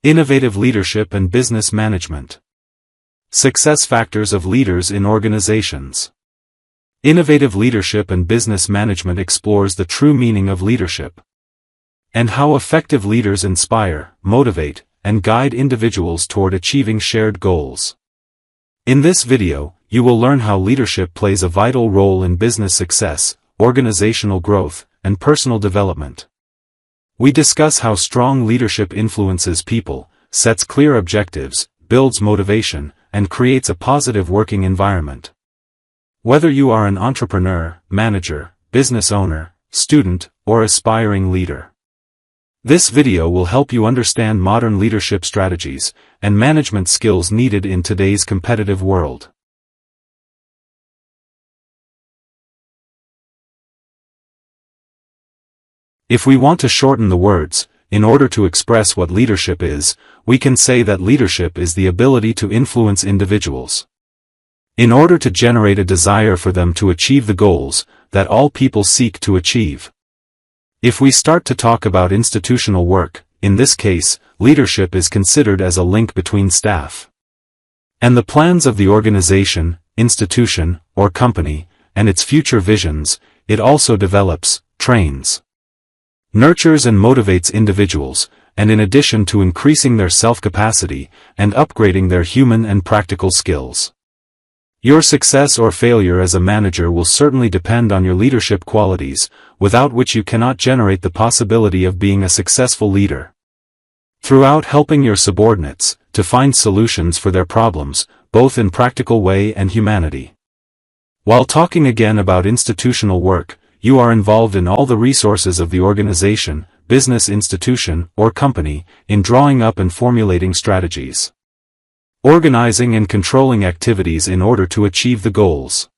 Innovative leadership and business management. Success factors of leaders in organizations. Innovative leadership and business management explores the true meaning of leadership and how effective leaders inspire, motivate, and guide individuals toward achieving shared goals. In this video, you will learn how leadership plays a vital role in business success, organizational growth, and personal development. We discuss how strong leadership influences people, sets clear objectives, builds motivation, and creates a positive working environment. Whether you are an entrepreneur, manager, business owner, student, or aspiring leader, this video will help you understand modern leadership strategies and management skills needed in today's competitive world. If we want to shorten the words, in order to express what leadership is, we can say that leadership is the ability to influence individuals in order to generate a desire for them to achieve the goals that all people seek to achieve. If we start to talk about institutional work, in this case, leadership is considered as a link between staff and the plans of the organization, institution, or company, and its future visions. It also develops, trains, nurtures and motivates individuals, and in addition to increasing their self-capacity and upgrading their human and practical skills. Your success or failure as a manager will certainly depend on your leadership qualities, without which you cannot generate the possibility of being a successful leader. Throughout helping your subordinates to find solutions for their problems, both in practical way and humanity. While talking again about institutional work, you are involved in all the resources of the organization, business institution, or company, in drawing up and formulating strategies, organizing and controlling activities in order to achieve the goals,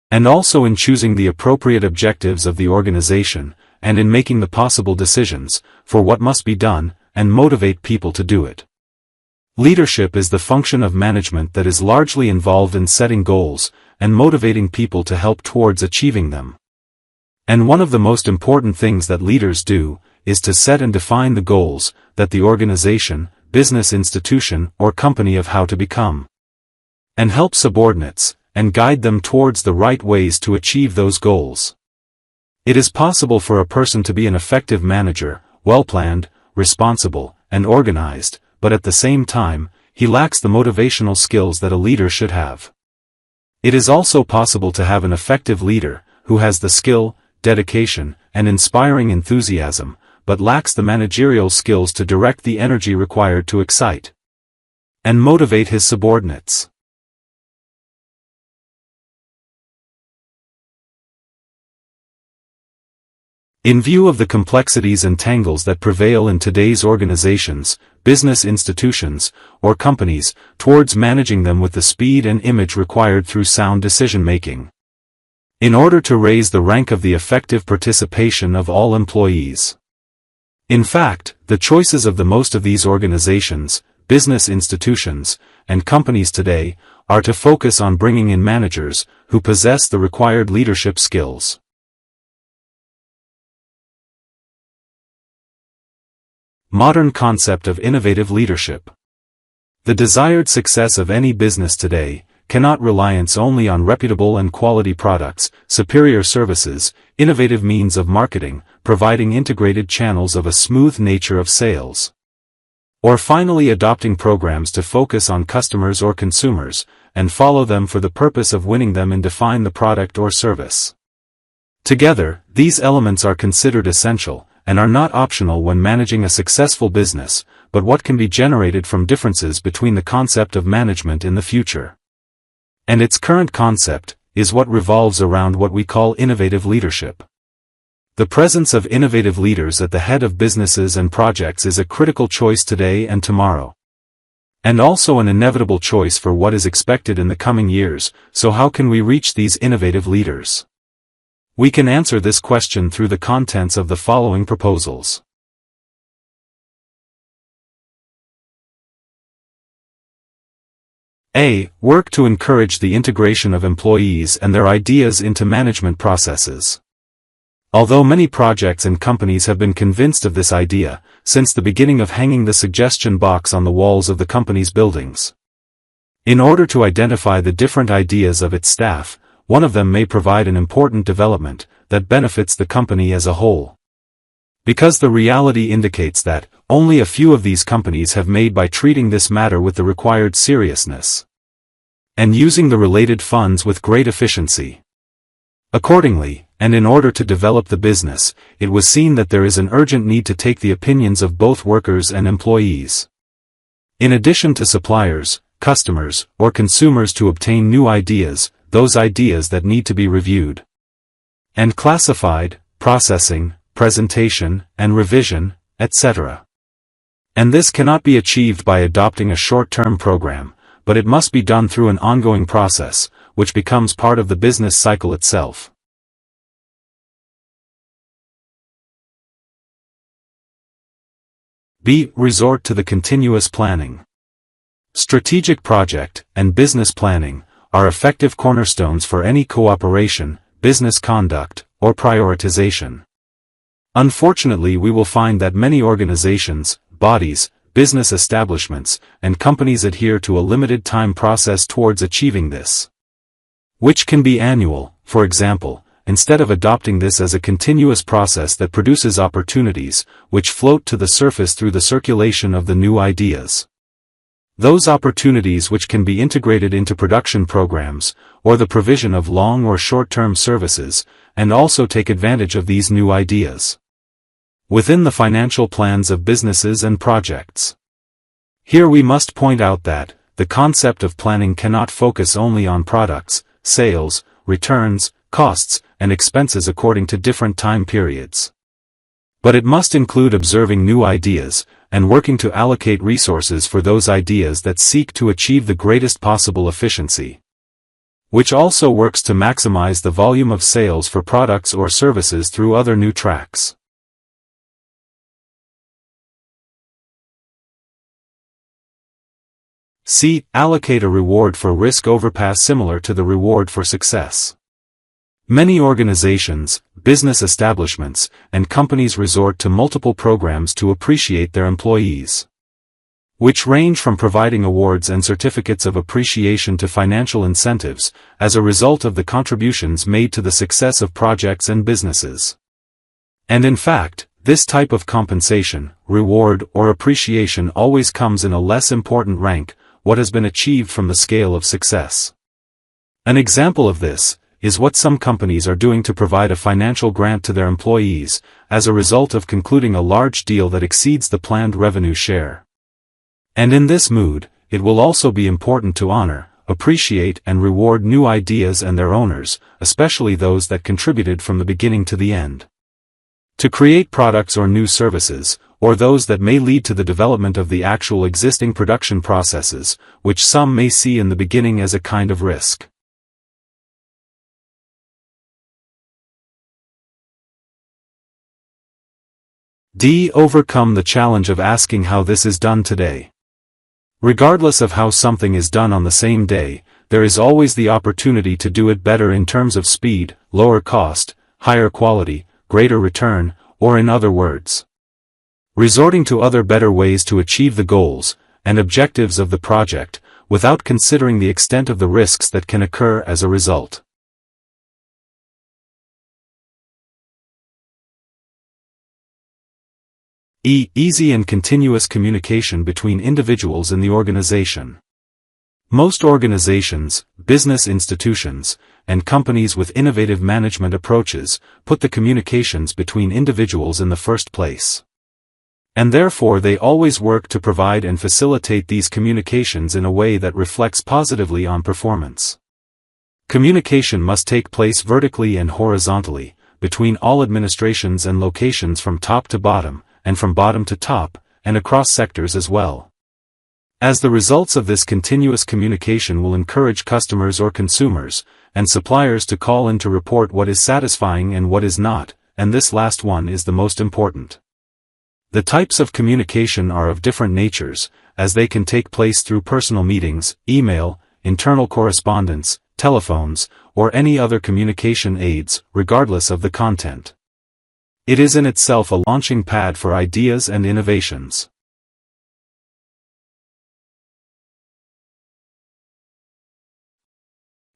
and also in choosing the appropriate objectives of the organization, and in making the possible decisions for what must be done, and motivate people to do it. Leadership is the function of management that is largely involved in setting goals, and motivating people to help towards achieving them. And one of the most important things that leaders do, is to set and define the goals that the organization, business institution, or company of how to become, and help subordinates, and guide them towards the right ways to achieve those goals. It is possible for a person to be an effective manager, well-planned, responsible, and organized, but at the same time, he lacks the motivational skills that a leader should have. It is also possible to have an effective leader, who has the skill, dedication, and inspiring enthusiasm, but lacks the managerial skills to direct the energy required to excite and motivate his subordinates. In view of the complexities and tangles that prevail in today's organizations, business institutions, or companies, towards managing them with the speed and image required through sound decision-making, in order to raise the rank of the effective participation of all employees. In fact, the choices of the most of these organizations, business institutions, and companies today, are to focus on bringing in managers who possess the required leadership skills. Modern concept of innovative leadership. The desired success of any business today cannot reliance only on reputable and quality products, superior services, innovative means of marketing, providing integrated channels of a smooth nature of sales, or finally adopting programs to focus on customers or consumers, and follow them for the purpose of winning them and define the product or service. Together, these elements are considered essential, and are not optional when managing a successful business, but what can be generated from differences between the concept of management in the future and its current concept, is what revolves around what we call innovative leadership. The presence of innovative leaders at the head of businesses and projects is a critical choice today and tomorrow, and also an inevitable choice for what is expected in the coming years. So how can we reach these innovative leaders? We can answer this question through the contents of the following proposals. A. Work to encourage the integration of employees and their ideas into management processes. Although many projects and companies have been convinced of this idea, since the beginning of hanging the suggestion box on the walls of the company's buildings. In order to identify the different ideas of its staff, one of them may provide an important development that benefits the company as a whole. Because the reality indicates that only a few of these companies have made by treating this matter with the required seriousness and using the related funds with great efficiency. Accordingly, and in order to develop the business, it was seen that there is an urgent need to take the opinions of both workers and employees. In addition to suppliers, customers, or consumers to obtain new ideas, those ideas that need to be reviewed and classified, processing, presentation, and revision, etc. And this cannot be achieved by adopting a short-term program, but it must be done through an ongoing process, which becomes part of the business cycle itself. B. Resort to the continuous planning. Strategic project and business planning are effective cornerstones for any cooperation, business conduct, or prioritization. Unfortunately, we will find that many organizations, bodies, business establishments, and companies adhere to a limited time process towards achieving this, which can be annual, for example, instead of adopting this as a continuous process that produces opportunities, which float to the surface through the circulation of the new ideas. Those opportunities which can be integrated into production programs, or the provision of long or short-term services, and also take advantage of these new ideas within the financial plans of businesses and projects. Here we must point out that the concept of planning cannot focus only on products, sales, returns, costs, and expenses according to different time periods. But it must include observing new ideas, and working to allocate resources for those ideas that seek to achieve the greatest possible efficiency, which also works to maximize the volume of sales for products or services through other new tracks. C. Allocate a reward for risk overpass similar to the reward for success. Many organizations, business establishments, and companies resort to multiple programs to appreciate their employees, which range from providing awards and certificates of appreciation to financial incentives, as a result of the contributions made to the success of projects and businesses. And in fact, this type of compensation, reward, or appreciation always comes in a less important rank, what has been achieved from the scale of success. An example of this is what some companies are doing to provide a financial grant to their employees, as a result of concluding a large deal that exceeds the planned revenue share. And in this mood, it will also be important to honor, appreciate, and reward new ideas and their owners, especially those that contributed from the beginning to the end to create products or new services, or those that may lead to the development of the actual existing production processes, which some may see in the beginning as a kind of risk. D. Overcome the challenge of asking how this is done today. Regardless of how something is done on the same day, there is always the opportunity to do it better in terms of speed, lower cost, higher quality, greater return, or in other words, resorting to other better ways to achieve the goals and objectives of the project, without considering the extent of the risks that can occur as a result. E. Easy and continuous communication between individuals in the organization. Most organizations, business institutions, and companies with innovative management approaches put the communications between individuals in the first place. And therefore they always work to provide and facilitate these communications in a way that reflects positively on performance. Communication must take place vertically and horizontally, between all administrations and locations from top to bottom, and from bottom to top, and across sectors as well. As the results of this continuous communication will encourage customers or consumers, and suppliers to call in to report what is satisfying and what is not, and this last one is the most important. The types of communication are of different natures, as they can take place through personal meetings, email, internal correspondence, telephones, or any other communication aids, regardless of the content. It is in itself a launching pad for ideas and innovations.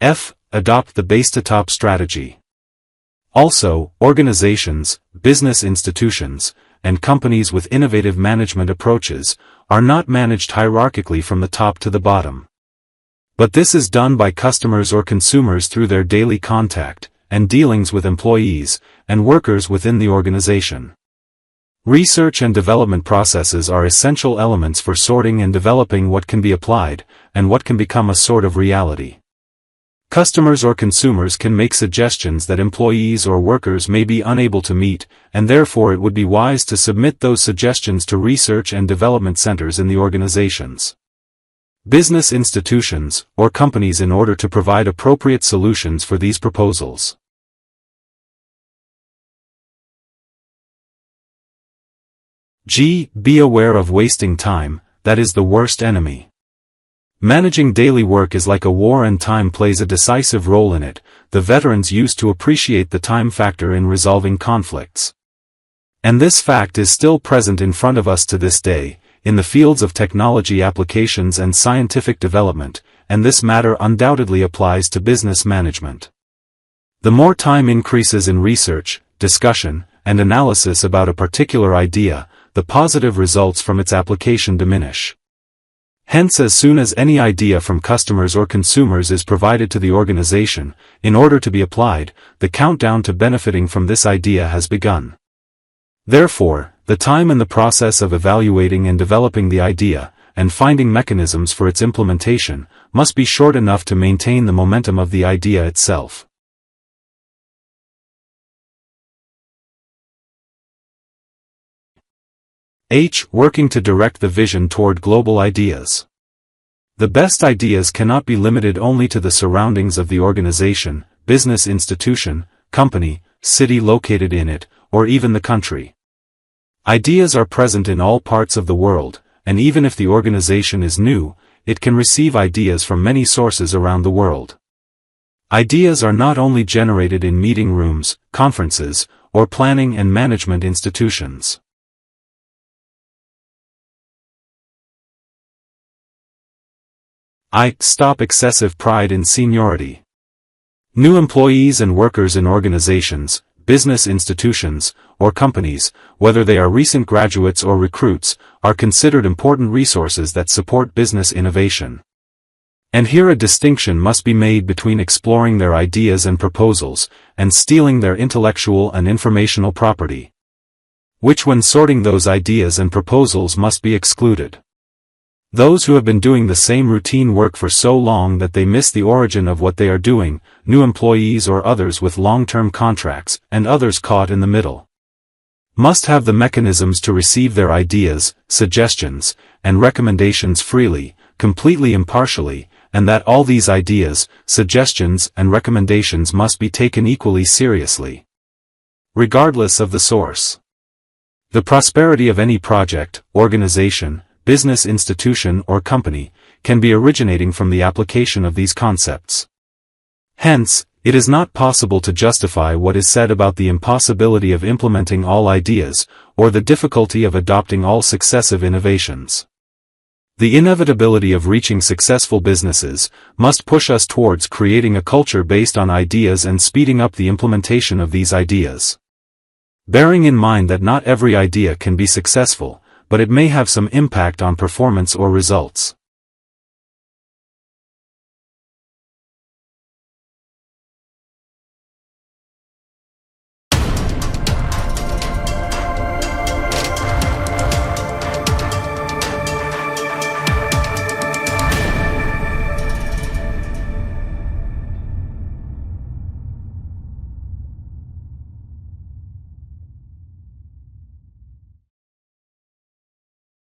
F. Adopt the base-to-top strategy. Also, organizations, business institutions, and companies with innovative management approaches are not managed hierarchically from the top to the bottom. But this is done by customers or consumers through their daily contact and dealings with employees and workers within the organization. Research and development processes are essential elements for sorting and developing what can be applied and what can become a sort of reality. Customers or consumers can make suggestions that employees or workers may be unable to meet, and therefore it would be wise to submit those suggestions to research and development centers in the organizations. Business institutions, or companies in order to provide appropriate solutions for these proposals. G. Be aware of wasting time, that is the worst enemy. Managing daily work is like a war and time plays a decisive role in it. The veterans used to appreciate the time factor in resolving conflicts. And this fact is still present in front of us to this day, in the fields of technology applications and scientific development, and this matter undoubtedly applies to business management. The more time increases in research, discussion, and analysis about a particular idea, the positive results from its application diminish. Hence, as soon as any idea from customers or consumers is provided to the organization, in order to be applied, the countdown to benefiting from this idea has begun. Therefore, the time in the process of evaluating and developing the idea, and finding mechanisms for its implementation, must be short enough to maintain the momentum of the idea itself. H. Working to direct the vision toward global ideas. The best ideas cannot be limited only to the surroundings of the organization, business institution, company, city located in it, or even the country. Ideas are present in all parts of the world, and even if the organization is new, it can receive ideas from many sources around the world. Ideas are not only generated in meeting rooms, conferences, or planning and management institutions. I. Stop excessive pride in seniority. New employees and workers in organizations, business institutions, or companies, whether they are recent graduates or recruits, are considered important resources that support business innovation. And here a distinction must be made between exploring their ideas and proposals, and stealing their intellectual and informational property, which when sorting those ideas and proposals must be excluded. Those who have been doing the same routine work for so long that they miss the origin of what they are doing, new employees or others with long-term contracts, and others caught in the middle, must have the mechanisms to receive their ideas, suggestions, and recommendations freely, completely impartially, and that all these ideas, suggestions, and recommendations must be taken equally seriously, regardless of the source. The prosperity of any project, organization, business institution or company, can be originating from the application of these concepts. Hence, it is not possible to justify what is said about the impossibility of implementing all ideas, or the difficulty of adopting all successive innovations. The inevitability of reaching successful businesses must push us towards creating a culture based on ideas and speeding up the implementation of these ideas. Bearing in mind that not every idea can be successful, but it may have some impact on performance or results.